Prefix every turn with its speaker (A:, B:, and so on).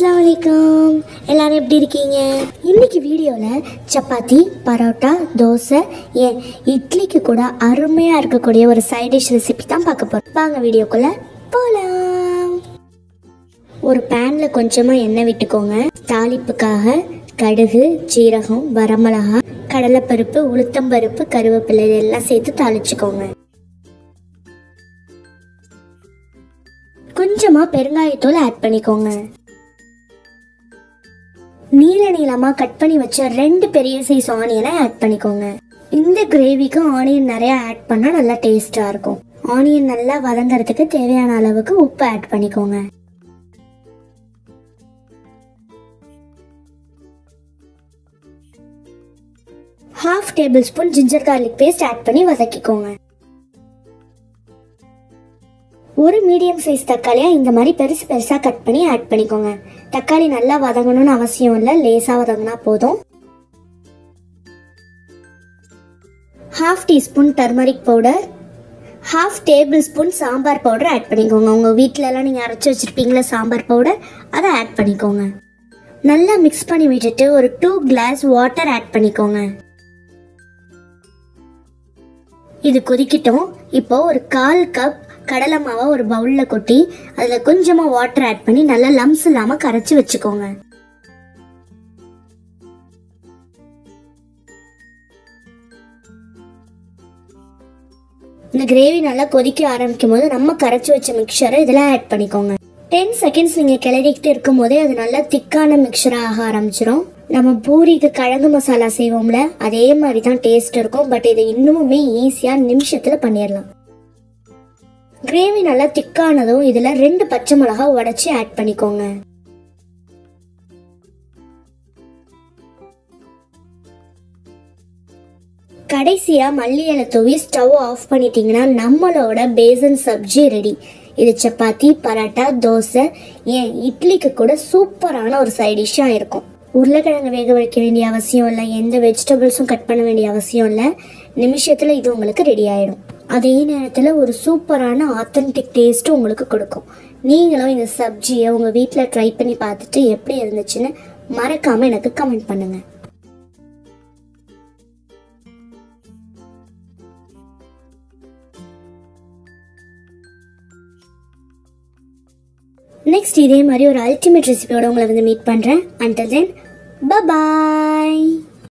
A: अस्सलाम वालेकुम எல்லாரும் எப்படி இருக்கீங்க? இன்னைக்கு வீடியோல சப்பாத்தி, பரோட்டா, தோசை, இட்லிக்கு கூட அருமையா இருக்கக்கூடிய ஒரு சைட் டிஷ் ரெசிபி தான் பார்க்க போறோம். வாங்க வீடியோக்குள்ள போலாம். ஒரு பேன்ல கொஞ்சமா எண்ணெய் விட்டுக்கோங்க. தாளிப்புக்காக கடுகு, சீரகம், வரமிளகாய், கடலைப்பருப்பு, உளுத்தம்பருப்பு, கருவேப்பிலை எல்லாம் சேர்த்து தாளிச்சுக்கோங்க. கொஞ்சமா பெருங்காயத்தூள் ஆட் பண்ணிக்கோங்க. நீல நீளமா கட் பண்ணி வச்ச 2 பெரிய சைஸ் ஆனியனை ஆட் பண்ணிக்கோங்க. இந்த கிரேவிக்கு ஆனியன் நிறைய ஆட் பண்ணா நல்லா டேஸ்டா இருக்கும். ஆனியன் நல்லா வதங்கறதுக்கு தேவையான அளவுக்கு உப்பு ஆட் பண்ணிக்கோங்க. ½ tablespoon ginger garlic paste add பண்ணி வதக்கிக்கோங்க. ஒரு மீடியம் சைஸ் தக்காளியா இந்த மாதிரி பெருசு பெருசா கட் பண்ணி ஆட் பண்ணிக்கோங்க. தக்காளி நல்லா வதங்கணும்னு அவசியம் இல்லை, லேசா வதங்கினா போதும். ½ teaspoon turmeric powder, ½ tablespoon sambar powder add பண்ணிக்கோங்க. உங்க வீட்டில எல்லாம் நீங்க அரைச்சி வச்சிருப்பீங்களா சாம்பார் பவுடர், அதை ஆட் பண்ணிக்கோங்க. நல்லா மிக்ஸ் பண்ணி விட்டுட்டு ஒரு 2 கிளாஸ் வாட்டர் ஆட் பண்ணிக்கோங்க. இது கொதிக்கட்டும். இப்போ ஒரு 1/4 கப் கடலை மாவை ஒரு பவுல்ல கொட்டி அதுல கொஞ்சமா வாட்டர் ஆட் பண்ணி நல்லா லம்ஸ் இல்லாம கரைச்சி வச்சுக்கோங்க. இந்த கிரேவி நல்லா கொதிக்க ஆரம்பிக்கும் போது நம்ம கரைச்சி வச்ச மிக்சரை இதுல ஆட் பண்ணிக்கோங்க. 10 செகண்ட்ஸ் நீங்க கிளறிக்கிட்டு இருக்கும் போதே அது நல்லா திக்கான மிக்சரா ஆக ஆரம்பிச்சிடும். நம்ம பூரிக்கு கிழங்கு மசாலா செய்வோம்ல, அதே மாதிரி தான் டேஸ்ட் இருக்கும். பட் இதை இன்னுமே ஈஸியா நிமிஷத்துல பண்ணிடலாம். கிரேவி நல்லா திக்கானதும் இதுல 2 பச்சை மிளகாய் உடைச்சி ஆட் பண்ணிக்கோங்க. கடைசியா மல்லி இலை தூவி ஸ்டவ் ஆஃப் பண்ணிட்டீங்கன்னா நம்மளோட பேசன் சப்ஜி ரெடி. இது சப்பாத்தி, பரோட்டா, தோசை, இட்லிக்கு கூட சூப்பரான ஒரு சைட் டிஷ்ஷா இருக்கும். உருளைக்கிழங்கு வேக வைக்க வேண்டிய அவசியம் இல்லை, எந்த வெஜிடபிள்ஸும் கட் பண்ண வேண்டிய அவசியம் இல்லை. நிமிஷத்துல இது உங்களுக்கு ரெடி ஆயிடும். அதே நேரத்தில் ஒரு சூப்பரான ஆத்தென்டிக் டேஸ்ட்டும் உங்களுக்கு கொடுக்கும். நீங்களும் இந்த சப்ஜியை உங்கள் வீட்டில் ட்ரை பண்ணி பார்த்துட்டு எப்படி இருந்துச்சுன்னு மறக்காமல் எனக்கு கமெண்ட் பண்ணுங்க. நெக்ஸ்ட் இதே மாதிரி ஒரு அல்டிமேட் ரெசிபியோட உங்களை வந்து மீட் பண்ணுறேன். Until then, bye bye.